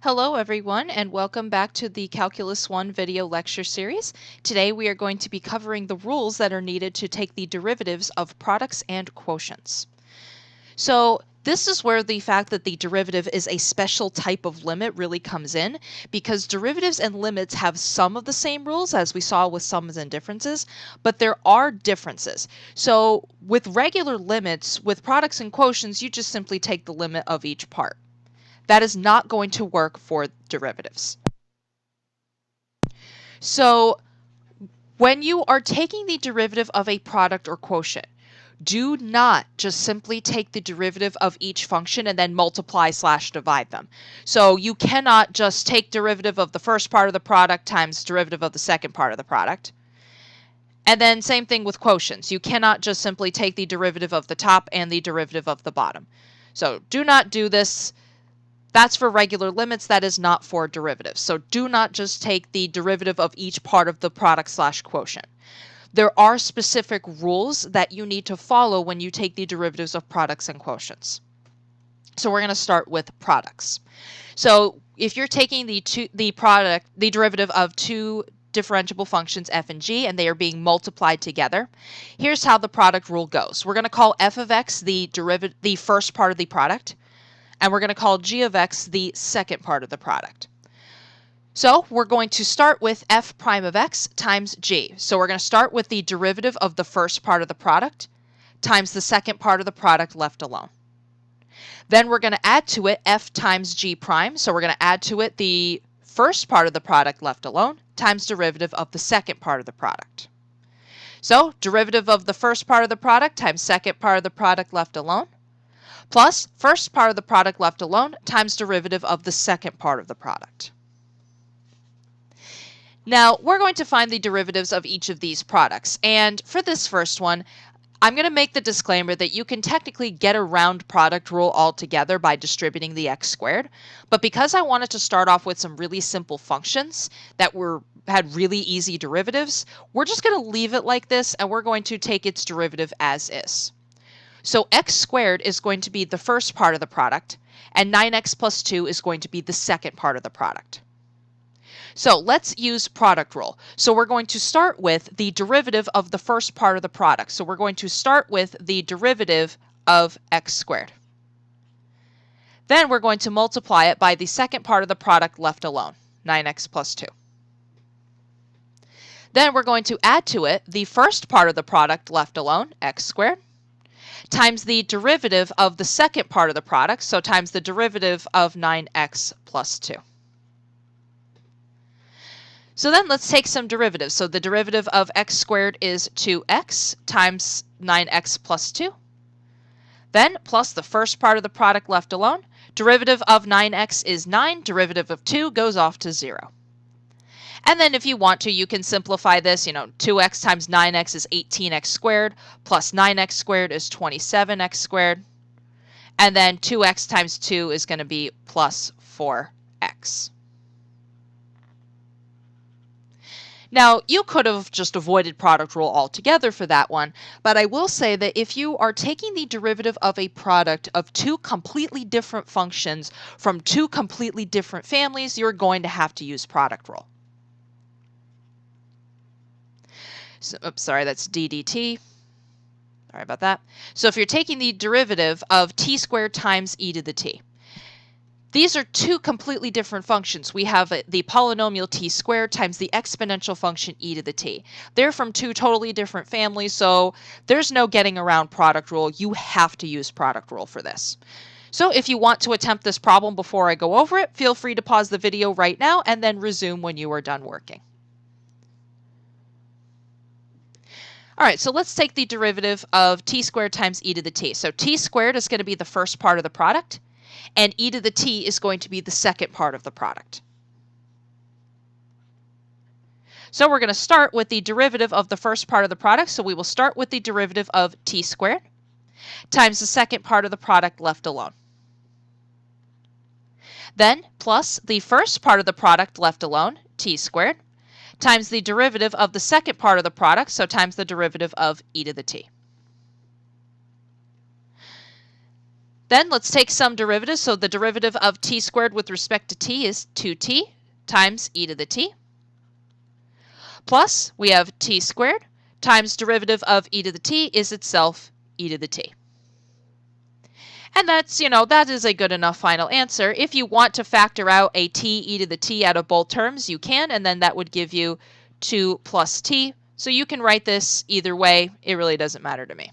Hello everyone and welcome back to the Calculus 1 video lecture series. Today we are going to be covering the rules that are needed to take the derivatives of products and quotients. So this is where the fact that the derivative is a special type of limit really comes in, because derivatives and limits have some of the same rules as we saw with sums and differences, but there are differences. So with regular limits, with products and quotients, you just simply take the limit of each part. That is not going to work for derivatives. So when you are taking the derivative of a product or quotient, do not just simply take the derivative of each function and then multiply/divide them. So you cannot just take derivative of the first part of the product times derivative of the second part of the product. And then same thing with quotients. You cannot just simply take the derivative of the top and the derivative of the bottom. So do not do this. That's for regular limits, that is not for derivatives. So do not just take the derivative of each part of the product/quotient. There are specific rules that you need to follow when you take the derivatives of products and quotients. So we're going to start with products. So if you're taking the derivative of two differentiable functions f and g, and they are being multiplied together, here's how the product rule goes. We're going to call f of x the first part of the product, and we're going to call g of x the second part of the product. So we're going to start with f prime of x times g. So we're going to start with the derivative of the first part of the product times the second part of the product left alone. Then we're going to add to it f times g prime. So we're going to add to it the first part of the product left alone times derivative of the second part of the product. So derivative of the first part of the product times second part of the product left alone, plus first part of the product left alone times derivative of the second part of the product. Now, we're going to find the derivatives of each of these products. And for this first one, I'm going to make the disclaimer that you can technically get around product rule altogether by distributing the x squared. But because I wanted to start off with some really simple functions that had really easy derivatives, we're just going to leave it like this, and we're going to take its derivative as is. So x squared is going to be the first part of the product, and 9x plus 2 is going to be the second part of the product. So let's use product rule. So we're going to start with the derivative of the first part of the product. So we're going to start with the derivative of x squared. Then we're going to multiply it by the second part of the product left alone, 9x plus 2. Then we're going to add to it the first part of the product left alone, x squared, times the derivative of the second part of the product, so times the derivative of 9x plus 2. So then let's take some derivatives. So the derivative of x squared is 2x times 9x plus 2. Then plus the first part of the product left alone. Derivative of 9x is 9. Derivative of 2 goes off to 0. And then if you want to, you can simplify this. 2x times 9x is 18x squared, plus 9x squared is 27x squared. And then 2x times 2 is going to be plus 4x. Now, you could have just avoided product rule altogether for that one, but I will say that if you are taking the derivative of a product of two completely different functions from two completely different families, you're going to have to use product rule. So, sorry, that's ddt. Sorry about that. So if you're taking the derivative of t squared times e to the t, these are two completely different functions. We have the polynomial t squared times the exponential function e to the t. They're from two totally different families, so there's no getting around product rule. You have to use product rule for this. So if you want to attempt this problem before I go over it, feel free to pause the video right now and then resume when you are done working. All right, so let's take the derivative of t squared times e to the t. So t squared is going to be the first part of the product, and e to the t is going to be the second part of the product. So we're going to start with the derivative of the first part of the product. So we will start with the derivative of t squared times the second part of the product left alone. Then plus the first part of the product left alone, t squared, times the derivative of the second part of the product, so times the derivative of e to the t. Then let's take some derivatives. So the derivative of t squared with respect to t is 2t times e to the t. Plus, we have t squared times derivative of e to the t is itself e to the t. And that's, that is a good enough final answer. If you want to factor out a t e to the t out of both terms, you can, and then that would give you 2 plus t. So you can write this either way. It really doesn't matter to me.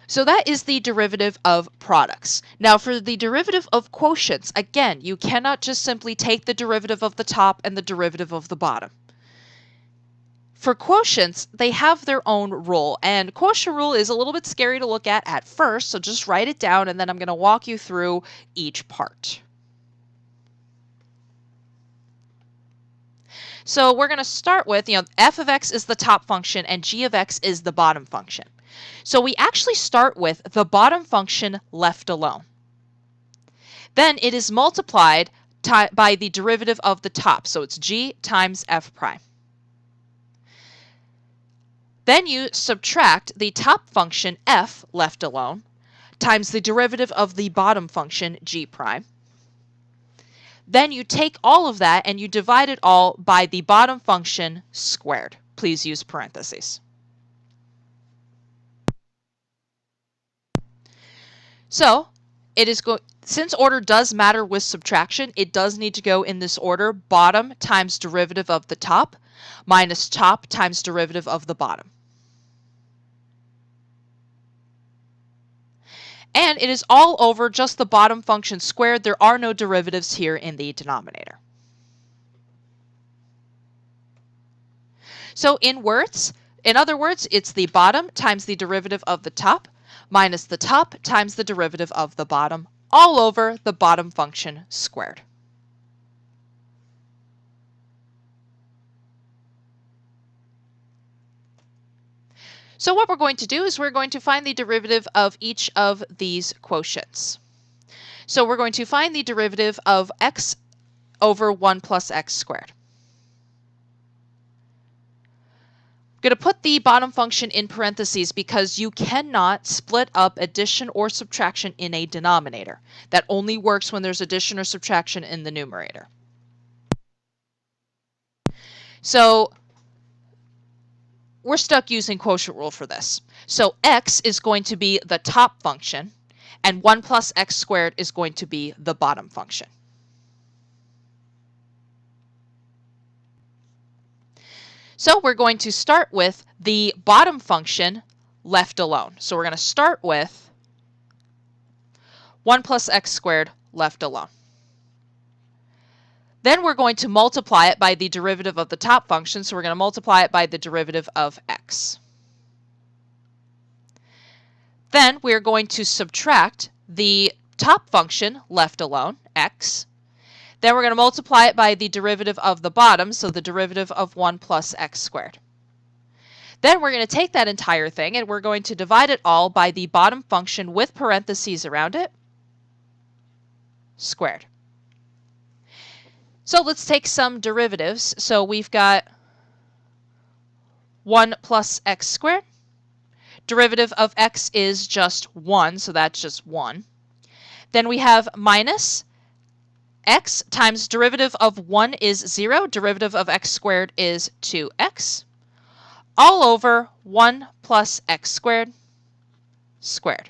So that is the derivative of products. Now for the derivative of quotients, again, you cannot just simply take the derivative of the top and the derivative of the bottom. For quotients, they have their own rule, and quotient rule is a little bit scary to look at first, so just write it down and then I'm going to walk you through each part. So we're going to start with, f of x is the top function and g of x is the bottom function. So we actually start with the bottom function left alone. Then it is multiplied by the derivative of the top, so it's g times f prime. Then you subtract the top function f left alone times the derivative of the bottom function g prime. Then you take all of that and you divide it all by the bottom function squared. Please use parentheses. So it is since order does matter with subtraction, it does need to go in this order: bottom times derivative of the top minus top times derivative of the bottom. And it is all over just the bottom function squared. There are no derivatives here in the denominator. So in other words, it's the bottom times the derivative of the top minus the top times the derivative of the bottom, all over the bottom function squared. So what we're going to do is we're going to find the derivative of each of these quotients. So we're going to find the derivative of x over 1 plus x squared. I'm going to put the bottom function in parentheses because you cannot split up addition or subtraction in a denominator. That only works when there's addition or subtraction in the numerator. So we're stuck using quotient rule for this. So x is going to be the top function, and 1 plus x squared is going to be the bottom function. So we're going to start with the bottom function left alone. So we're going to start with 1 plus x squared left alone. Then we're going to multiply it by the derivative of the top function, so we're going to multiply it by the derivative of x. Then we're going to subtract the top function left alone, x. Then we're going to multiply it by the derivative of the bottom, so the derivative of 1 plus x squared. Then we're going to take that entire thing and we're going to divide it all by the bottom function with parentheses around it, squared. So let's take some derivatives. So we've got 1 plus x squared. Derivative of x is just 1, so that's just 1. Then we have minus x times derivative of 1 is 0. Derivative of x squared is 2x. All over 1 plus x squared squared.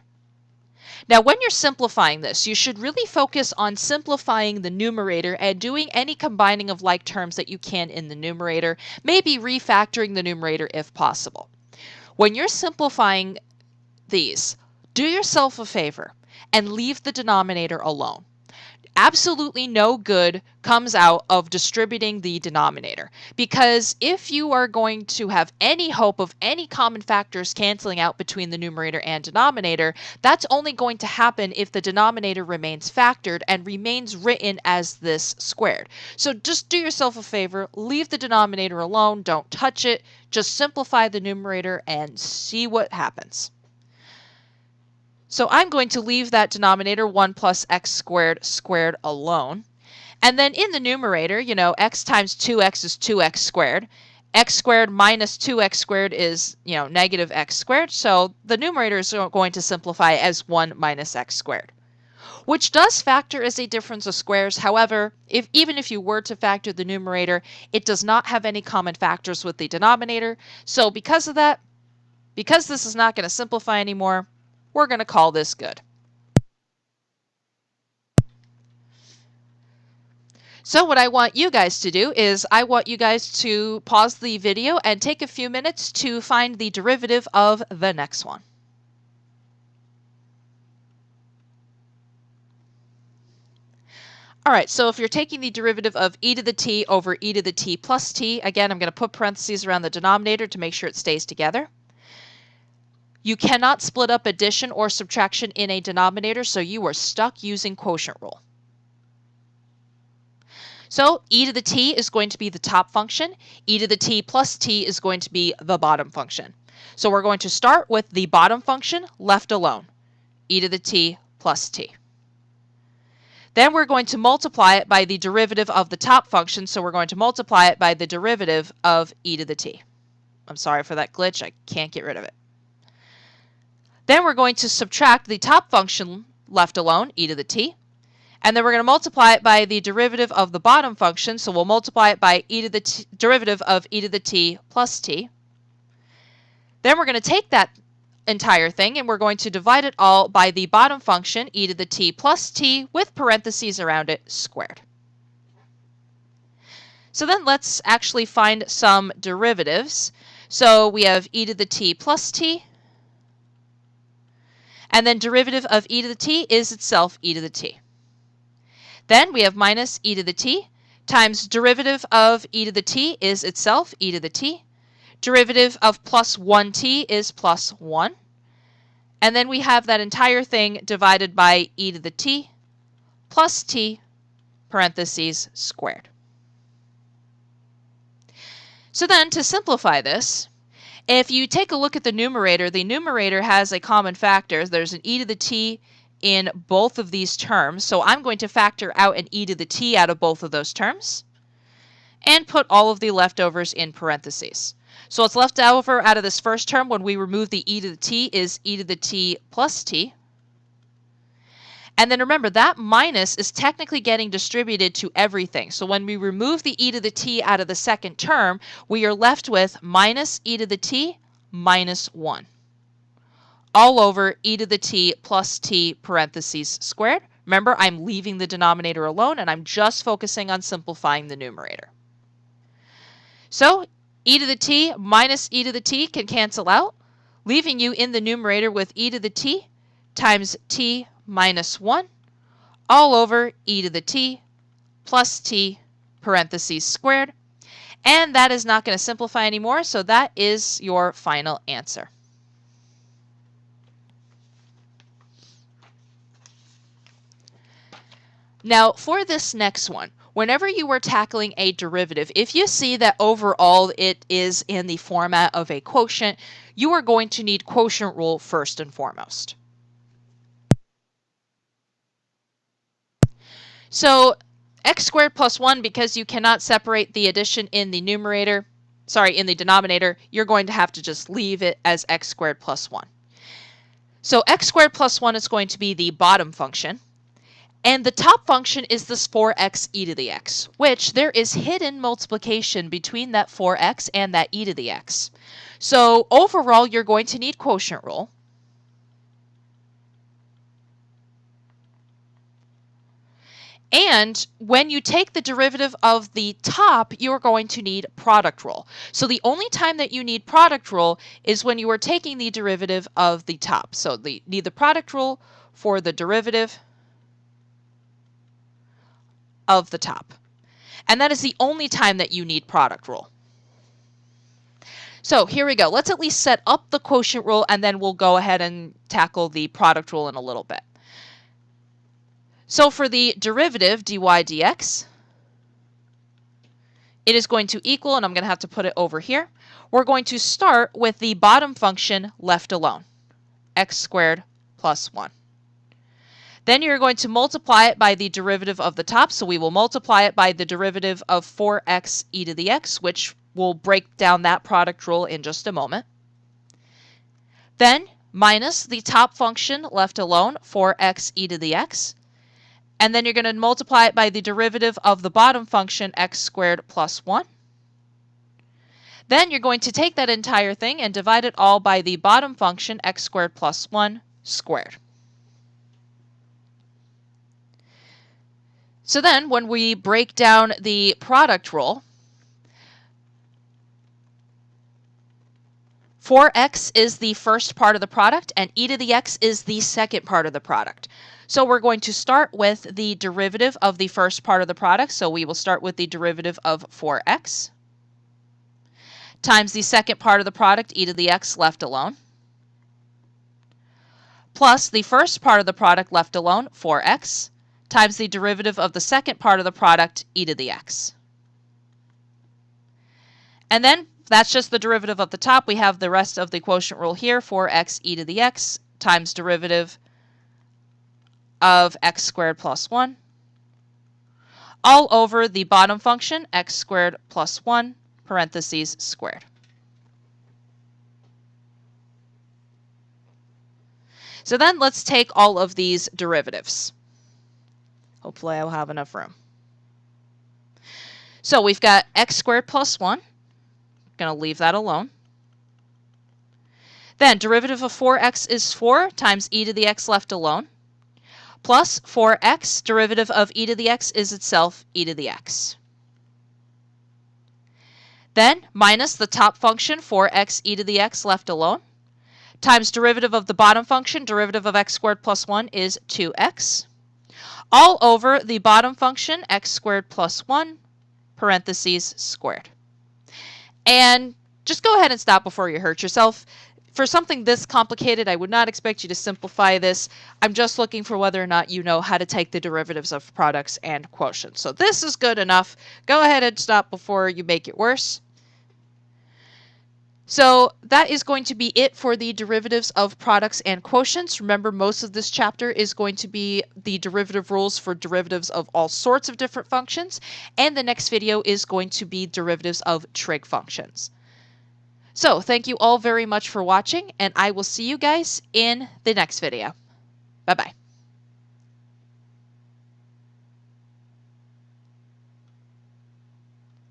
Now, when you're simplifying this, you should really focus on simplifying the numerator and doing any combining of like terms that you can in the numerator, maybe refactoring the numerator if possible. When you're simplifying these, do yourself a favor and leave the denominator alone. Absolutely no good comes out of distributing the denominator, because if you are going to have any hope of any common factors canceling out between the numerator and denominator, that's only going to happen if the denominator remains factored and remains written as this squared. So just do yourself a favor, leave the denominator alone, don't touch it, just simplify the numerator and see what happens. So I'm going to leave that denominator 1 plus x squared squared alone. And then in the numerator, x times 2x is 2x squared. x squared minus 2x squared is, negative x squared. So the numerator is going to simplify as 1 minus x squared, which does factor as a difference of squares. However, even if you were to factor the numerator, it does not have any common factors with the denominator. So because of that, because this is not going to simplify anymore, we're going to call this good. So what I want you guys to do is I want you guys to pause the video and take a few minutes to find the derivative of the next one. All right, so if you're taking the derivative of e to the t over e to the t plus t, again, I'm going to put parentheses around the denominator to make sure it stays together. You cannot split up addition or subtraction in a denominator, so you are stuck using quotient rule. So e to the t is going to be the top function. E to the t plus t is going to be the bottom function. So we're going to start with the bottom function left alone, e to the t plus t. Then we're going to multiply it by the derivative of the top function, so we're going to multiply it by the derivative of e to the t. I'm sorry for that glitch, I can't get rid of it. Then we're going to subtract the top function left alone, e to the t, and then we're going to multiply it by the derivative of the bottom function, so we'll multiply it by derivative of e to the t plus t. Then we're going to take that entire thing and we're going to divide it all by the bottom function, e to the t plus t, with parentheses around it, squared. So then let's actually find some derivatives. So we have e to the t plus t, and then derivative of e to the t is itself e to the t. Then we have minus e to the t times derivative of e to the t is itself e to the t. Derivative of plus 1t is plus 1. And then we have that entire thing divided by e to the t plus t, parentheses, squared. So then to simplify this, if you take a look at the numerator has a common factor. There's an e to the t in both of these terms. So I'm going to factor out an e to the t out of both of those terms and put all of the leftovers in parentheses. So what's left over out of this first term when we remove the e to the t is e to the t plus t. And then remember, that minus is technically getting distributed to everything. So when we remove the e to the t out of the second term, we are left with minus e to the t minus 1. All over e to the t plus t, parentheses, squared. Remember, I'm leaving the denominator alone and I'm just focusing on simplifying the numerator. So e to the t minus e to the t can cancel out, leaving you in the numerator with e to the t times t minus 1 all over e to the t plus t, parentheses, squared. And that is not going to simplify anymore, so that is your final answer. Now, for this next one, whenever you are tackling a derivative, if you see that overall it is in the format of a quotient, you are going to need quotient rule first and foremost. So x squared plus 1, because you cannot separate the addition in the in the denominator, you're going to have to just leave it as x squared plus 1. So x squared plus 1 is going to be the bottom function. And the top function is this 4x e to the x, which there is hidden multiplication between that 4x and that e to the x. So overall, you're going to need quotient rule. And when you take the derivative of the top, you're going to need product rule. So the only time that you need product rule is when you are taking the derivative of the top. So need the product rule for the derivative of the top. And that is the only time that you need product rule. So here we go. Let's at least set up the quotient rule and then we'll go ahead and tackle the product rule in a little bit. So for the derivative dy dx, it is going to equal, and I'm going to have to put it over here, we're going to start with the bottom function left alone, x squared plus 1. Then you're going to multiply it by the derivative of the top, so we will multiply it by the derivative of 4x e to the x, which we'll break down that product rule in just a moment. Then minus the top function left alone, 4x e to the x. And then you're going to multiply it by the derivative of the bottom function, x squared plus 1. Then you're going to take that entire thing and divide it all by the bottom function, x squared plus 1 squared. So then when we break down the product rule, 4x is the first part of the product and e to the x is the second part of the product. So we're going to start with the derivative of the first part of the product. So we will start with the derivative of 4x times the second part of the product, e to the x left alone, plus the first part of the product left alone, 4x, times the derivative of the second part of the product, e to the x. And then that's just the derivative of the top. We have the rest of the quotient rule here, 4x e to the x times derivative of x squared plus 1, all over the bottom function, x squared plus 1, parentheses squared. So then let's take all of these derivatives. Hopefully I'll have enough room. So we've got x squared plus 1. Going to leave that alone. Then derivative of 4x is 4 times e to the x left alone, plus 4x, derivative of e to the x is itself e to the x. Then minus the top function, 4x e to the x left alone, times derivative of the bottom function, derivative of x squared plus 1 is 2x, all over the bottom function, x squared plus 1, parentheses squared. And just go ahead and stop before you hurt yourself. For something this complicated, I would not expect you to simplify this. I'm just looking for whether or not you know how to take the derivatives of products and quotients. So this is good enough. Go ahead and stop before you make it worse. So that is going to be it for the derivatives of products and quotients. Remember, most of this chapter is going to be the derivative rules for derivatives of all sorts of different functions, and the next video is going to be derivatives of trig functions. So thank you all very much for watching, and I will see you guys in the next video. Bye-bye.